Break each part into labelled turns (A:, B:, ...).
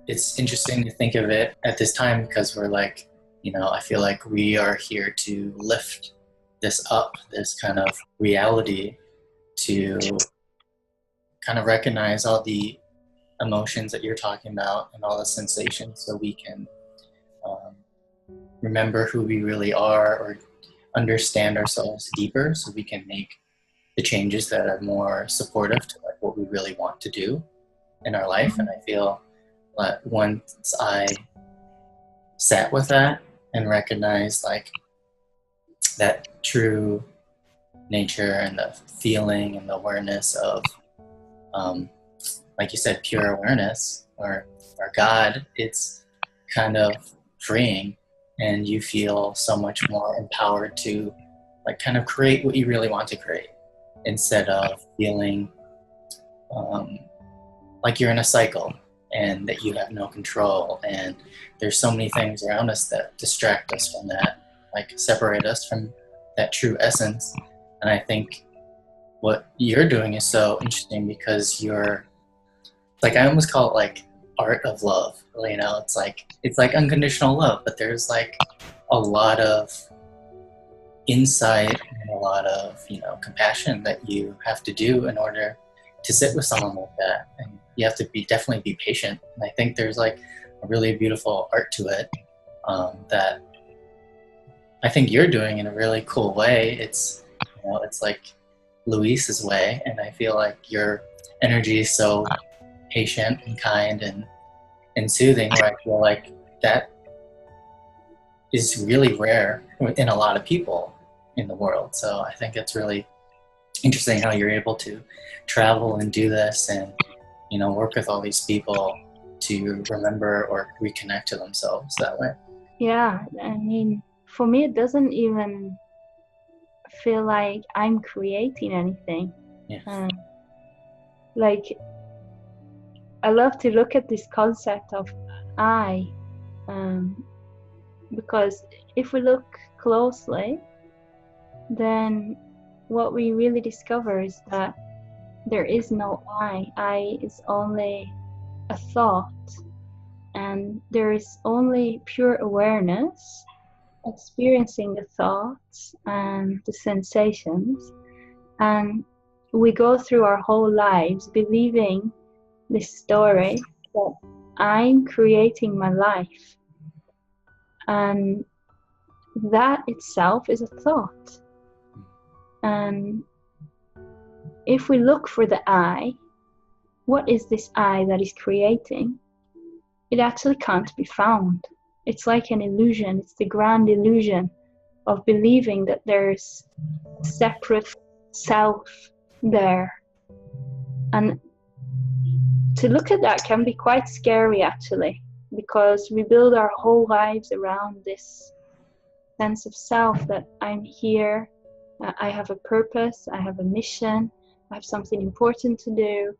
A: it's interesting to think of it at this time because we're like, I feel like we are here to lift this up, this kind of reality, to kind of recognize all the emotions that you're talking about and all the sensations so we can um, remember who we really are or understand ourselves deeper so we can make the changes that are more supportive to like what we really want to do in our life. And I feel that once I sat with that and recognized like that true nature and the feeling and the awareness of like you said, pure awareness or God, it's kind of freeing, and you feel so much more empowered to like kind of create what you really want to create instead of feeling like you're in a cycle and that you have no control. And there's so many things around us that distract us from that, like separate us from that true essence. And I think what you're doing is so interesting because you're like, I almost call it like art of love. It's like unconditional love, but there's like a lot of insight and a lot of compassion that you have to do in order to sit with someone like that. And you have to definitely be patient. And I think there's like a really beautiful art to it that I think you're doing in a really cool way. It's like Louise's way, and I feel like your energy is so patient and kind and soothing, where I feel like that is really rare in a lot of people in the world. So I think it's really interesting how you're able to travel and do this and work with all these people to remember or reconnect to themselves that way.
B: Yeah, I mean, for me it doesn't even feel like I'm creating anything.
A: Yeah.
B: Like, I love to look at this concept of I, because if we look closely, then what we really discover is that there is no I. I is only a thought, and there is only pure awareness experiencing the thoughts and the sensations. And we go through our whole lives believing this story that I'm creating my life, and that itself is a thought. And if we look for the I, what is this I that is creating? It actually can't be found. It's like an illusion. It's the grand illusion of believing that there's a separate self there. And to look at that can be quite scary, actually, because we build our whole lives around this sense of self, that I'm here, I have a purpose, I have a mission, I have something important to do,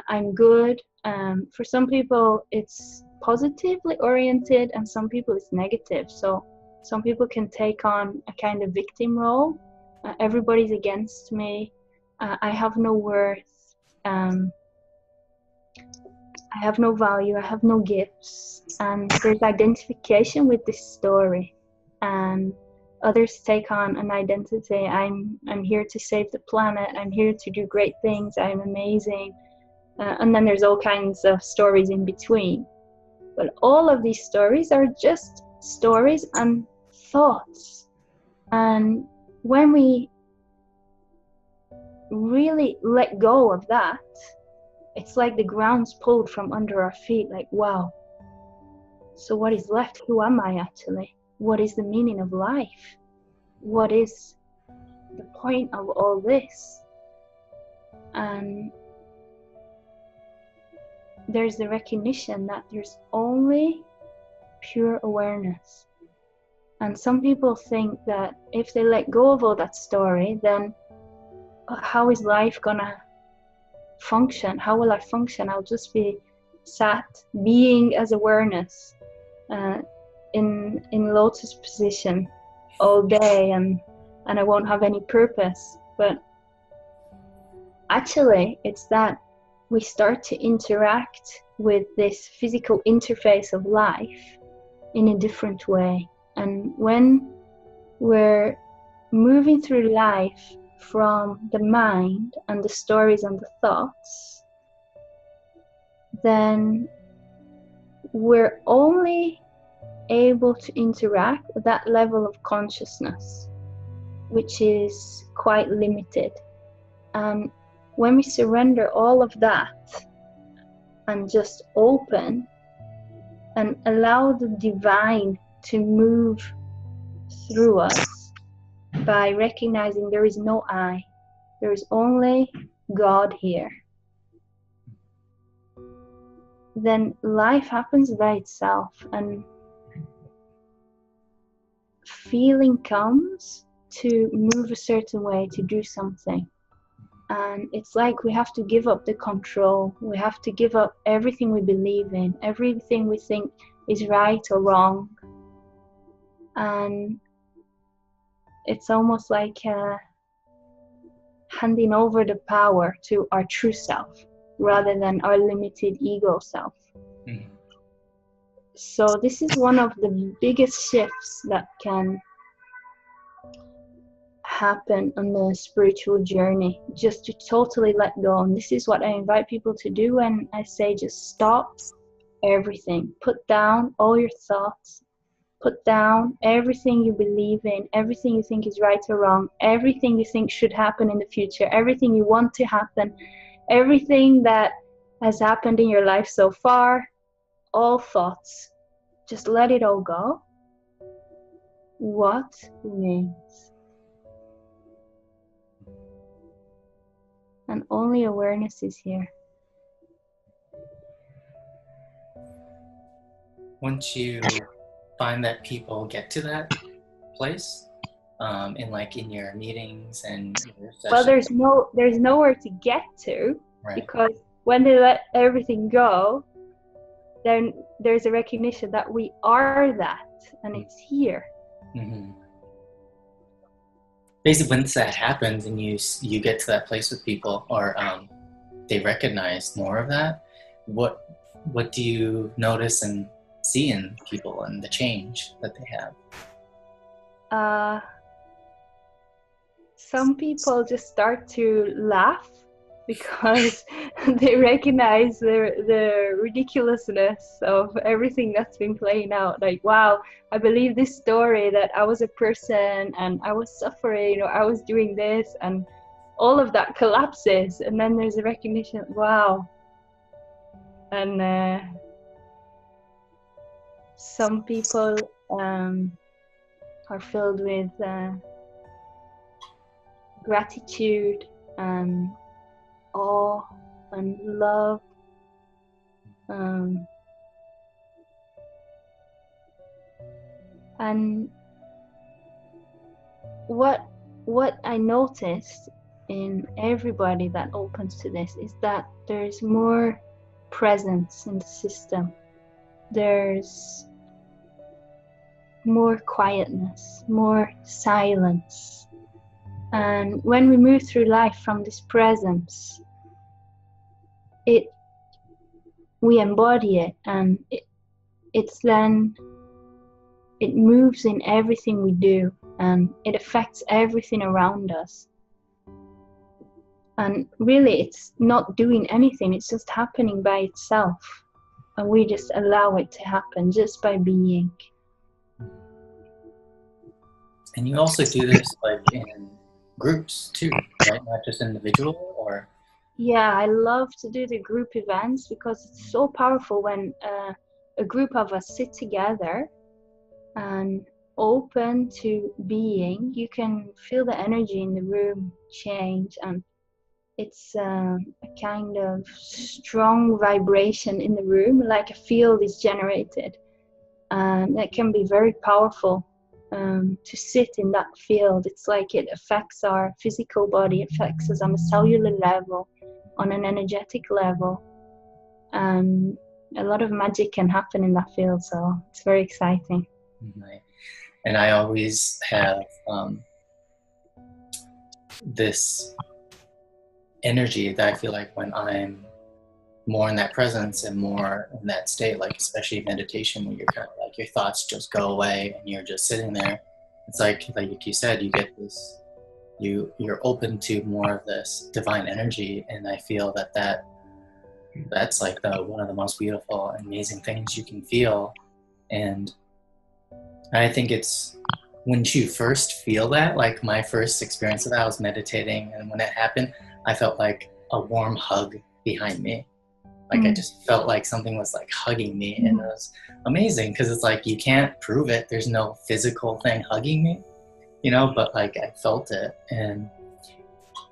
B: I'm good. For some people it's positively oriented, and some people it's negative. So some people can take on a kind of victim role. Everybody's against me, I have no worth, I have no value, I have no gifts. And there's identification with this story. And others take on an identity. I'm here to save the planet, I'm here to do great things, I'm amazing. And then there's all kinds of stories in between. But all of these stories are just stories and thoughts. And when we really let go of that, it's like the ground's pulled from under our feet, like, wow, so what is left? Who am I actually? What is the meaning of life? What is the point of all this? And there's the recognition that there's only pure awareness. And some people think that if they let go of all that story, then how is life gonna function? How will I function? I'll just be sat being as awareness in lotus position all day, and I won't have any purpose. But actually it's that we start to interact with this physical interface of life in a different way. And when we're moving through life from the mind and the stories and the thoughts, then we're only able to interact at that level of consciousness, which is quite limited. And when we surrender all of that and just open and allow the divine to move through us by recognizing there is no I, there is only God here, then life happens by itself, and feeling comes to move a certain way, to do something. And it's like we have to give up the control. We have to give up everything we believe in, everything we think is right or wrong. And it's almost like handing over the power to our true self rather than our limited ego self. Mm. So this is one of the biggest shifts that can happen on the spiritual journey, just to totally let go. And this is what I invite people to do when I say just stop everything. Put down all your thoughts. Put down everything you believe in, everything you think is right or wrong, everything you think should happen in the future, everything you want to happen, everything that has happened in your life so far, all thoughts. Just let it all go. What remains? And only awareness is here.
A: Once you find that people get to that place, in your meetings and your sessions?
B: Well, there's nowhere to get to, right? Because when they let everything go, then there's a recognition that we are that, and it's here.
A: Mm-hmm. Basically, once that happens and you get to that place with people, or they recognize more of that, what do you notice and see in people and the change that they have?
B: Some people just start to laugh because they recognize the ridiculousness of everything that's been playing out. Like, wow, I believe this story that I was a person and I was suffering, or I was doing this, and all of that collapses. And then there's a recognition, wow. And some people are filled with gratitude and awe and love. And what I noticed in everybody that opens to this is that there's more presence in the system. There's more quietness, more silence. And when we move through life from this presence, we embody it, and it moves in everything we do, and it affects everything around us. And really, it's not doing anything, it's just happening by itself. And we just allow it to happen just by being.
A: And you also do this in groups too, right? Not just individual, or?
B: Yeah, I love to do the group events because it's so powerful when a group of us sit together and open to being. You can feel the energy in the room change, and it's a kind of strong vibration in the room, like a field is generated, and that can be very powerful. To sit in that field, it's like it affects our physical body, it affects us on a cellular level, on an energetic level, and a lot of magic can happen in that field, so it's very exciting.
A: Right. And I always have this energy that I feel like when I'm more in that presence and more in that state, like especially meditation, where you're kind of like your thoughts just go away and you're just sitting there. It's like you said, you get this, you're open to more of this divine energy, and I feel that's like one of the most beautiful and amazing things you can feel. And I think it's when you first feel that, like my first experience of that, I was meditating, and when it happened, I felt like a warm hug behind me. Like I just felt like something was like hugging me, and it was amazing because it's like you can't prove it. There's no physical thing hugging me, but like I felt it, and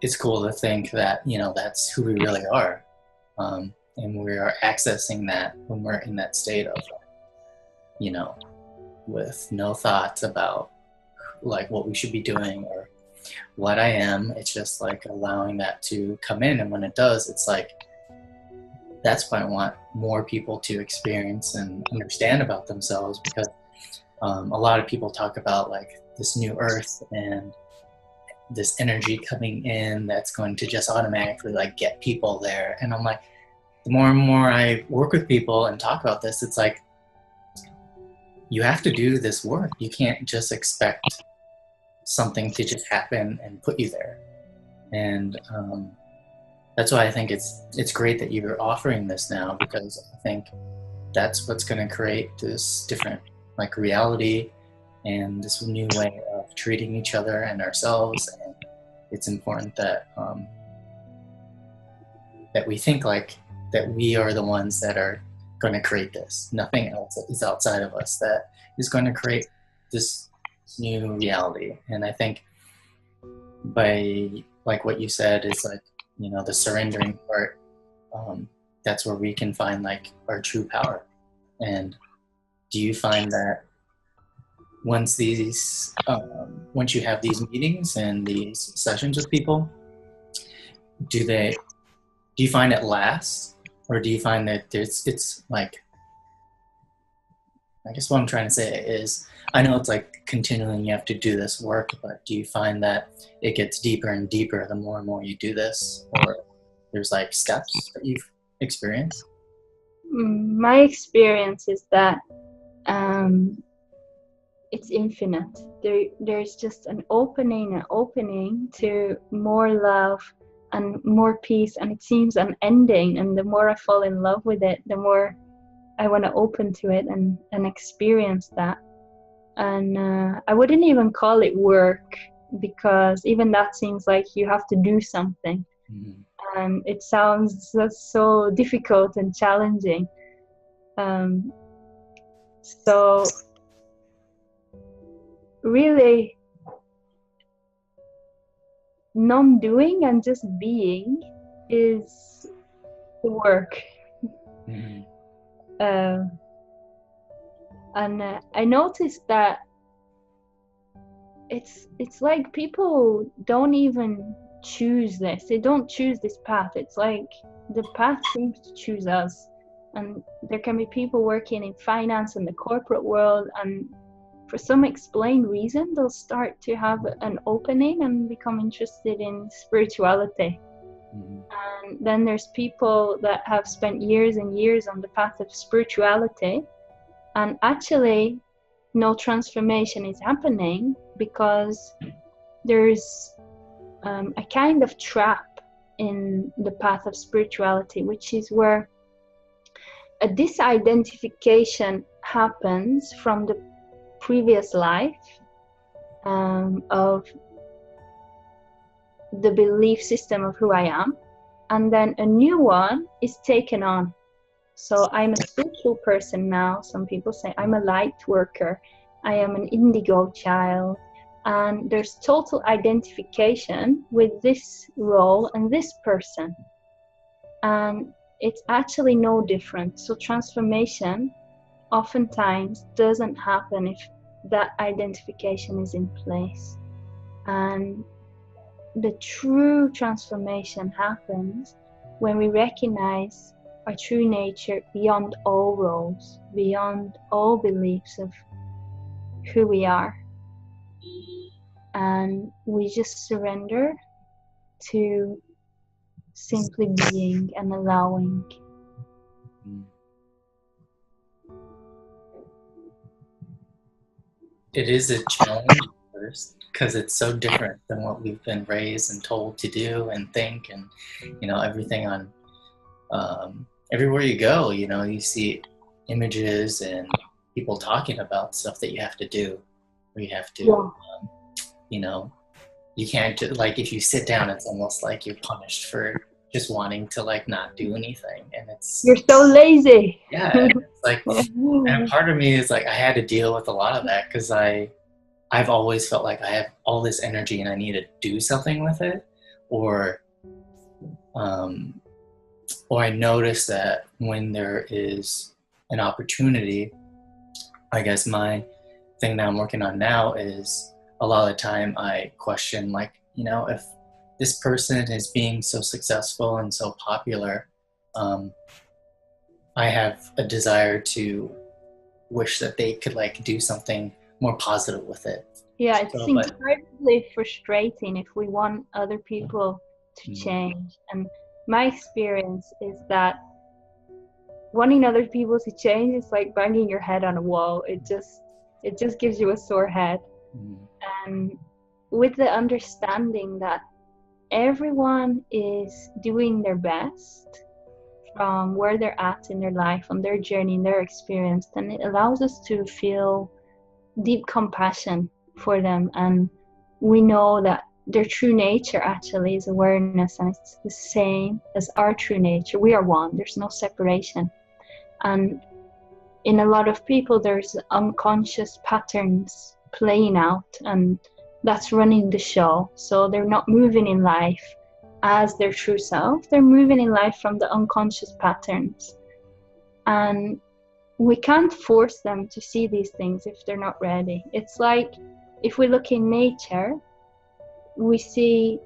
A: it's cool to think that, that's who we really are. And we are accessing that when we're in that state of, with no thoughts about like what we should be doing or what I am. It's just like allowing that to come in. And when it does, it's like, that's what I want more people to experience and understand about themselves, because a lot of people talk about like this new earth and this energy coming in that's going to just automatically like get people there. And I'm like, the more and more I work with people and talk about this, it's like, you have to do this work. You can't just expect something to just happen and put you there. And that's why I think it's great that you're offering this now, because I think that's what's going to create this different like reality and this new way of treating each other and ourselves. And it's important that that we think like that we are the ones that are going to create this. Nothing else is outside of us that is going to create this new reality. And I think by like what you said is like, the surrendering part, that's where we can find like our true power. And do you find that once once you have these meetings and these sessions with people, do you find it lasts, or do you find that it's like, I guess what I'm trying to say is, I know it's like continually you have to do this work, but do you find that it gets deeper and deeper the more and more you do this, or there's like steps that you've experienced?
B: My experience is that it's infinite. There's just an opening to more love and more peace, and it seems unending. And the more I fall in love with it, the more I want to open to it and experience that. And I wouldn't even call it work, because even that seems like you have to do something.
A: Mm-hmm.
B: And it sounds so difficult and challenging. So really, non-doing and just being is the work.
A: Mm-hmm.
B: And I noticed that it's like people don't even choose this. They don't choose this path. It's like the path seems to choose us. And there can be people working in finance and the corporate world, and for some explained reason, they'll start to have an opening and become interested in spirituality.
A: Mm-hmm.
B: And then there's people that have spent years and years on the path of spirituality, and actually no transformation is happening, because there's a kind of trap in the path of spirituality, which is where a disidentification happens from the previous life of the belief system of who I am, and then a new one is taken on. So I'm a spiritual person now. Some people say I'm a light worker. I am an indigo child. And there's total identification with this role and this person. And it's actually no different. So transformation oftentimes doesn't happen if that identification is in place. And the true transformation happens when we recognize our true nature beyond all roles, beyond all beliefs of who we are. And we just surrender to simply being and allowing.
A: it is a challenge at first because it's so different than what we've been raised and told to do and think, and everything on everywhere you go, you see images and people talking about stuff that you have to do, or you have to, you can't, like, if you sit down, it's almost like you're punished for just wanting to, like, not do anything, and
B: you're so lazy.
A: Yeah, and it's like, and part of me is like, I had to deal with a lot of that because I've always felt like I have all this energy and I need to do something with it, or I notice that when there is an opportunity, I guess my thing that I'm working on now is a lot of the time I question, like, if this person is being so successful and so popular, I have a desire to wish that they could, like, do something more positive with it.
B: Yeah, it's incredibly frustrating if we want other people to change. And my experience is that wanting other people to change is like banging your head on a wall. It just gives you a sore head. And with the understanding that everyone is doing their best from where they're at in their life, on their journey, in their experience, then it allows us to feel deep compassion for them. And we know that their true nature actually is awareness, and it's the same as our true nature. We are one. There's no separation. And in a lot of people, there's unconscious patterns playing out, and that's running the show. So they're not moving in life as their true self. They're moving in life from the unconscious patterns. And we can't force them to see these things if they're not ready. It's like if we look in nature, we see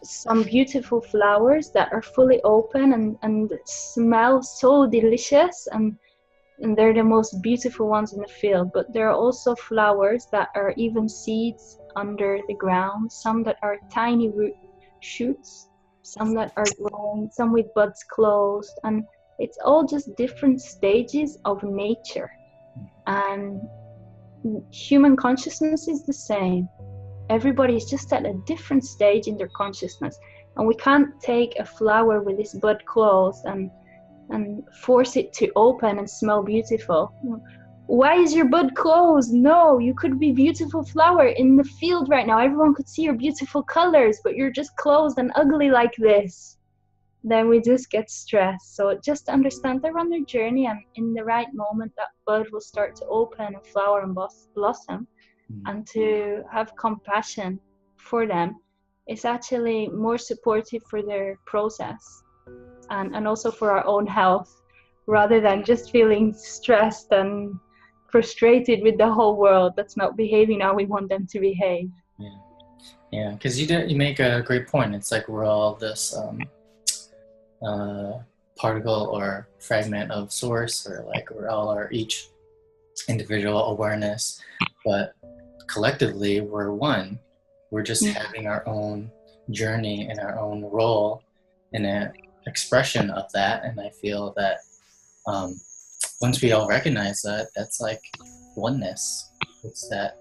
B: some beautiful flowers that are fully open and smell so delicious, and they're the most beautiful ones in the field. But there are also flowers that are even seeds under the ground, some that are tiny root shoots, some that are growing, some with buds closed, and it's all just different stages of nature. And human consciousness is the same. Everybody is just at a different stage in their consciousness, and we can't take a flower with its bud closed and force it to open and smell beautiful. Why is your bud closed? No, you could be beautiful flower in the field right now. Everyone could see your beautiful colors, but you're just closed and ugly like this. Then we just get stressed. So just understand they're on their journey, and in the right moment that bud will start to open and flower and blossom. And to have compassion for them is actually more supportive for their process and also for our own health, rather than just feeling stressed and frustrated with the whole world that's not behaving how we want them to behave.
A: Yeah, because you make a great point. It's like we're all this particle or fragment of source, or like we're all our each individual awareness, but collectively we're one. We're just having our own journey and our own role in an expression of that. And I feel that once we all recognize that, that's like oneness. It's that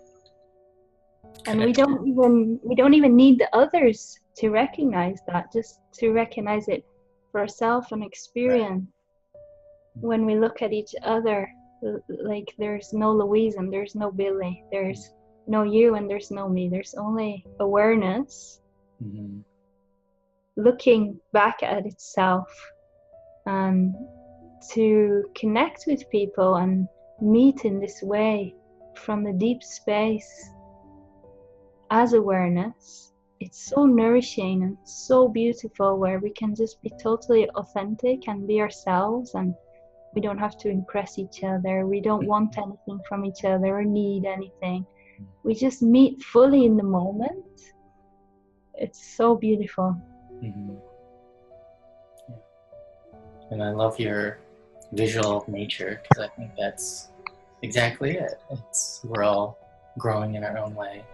B: connection. And we don't even need the others to recognize that, just to recognize it for ourselves and experience. Right. When we look at each other, like there's no Louise and there's no Billy, there's no you and there's no me, there's only awareness looking back at itself, and to connect with people and meet in this way from the deep space as awareness. It's so nourishing and so beautiful, where we can just be totally authentic and be ourselves, and we don't have to impress each other. We don't want anything from each other or need anything. We just meet fully in the moment. It's so beautiful.
A: And I love your visual of nature, because I think that's exactly it. We're all growing in our own way.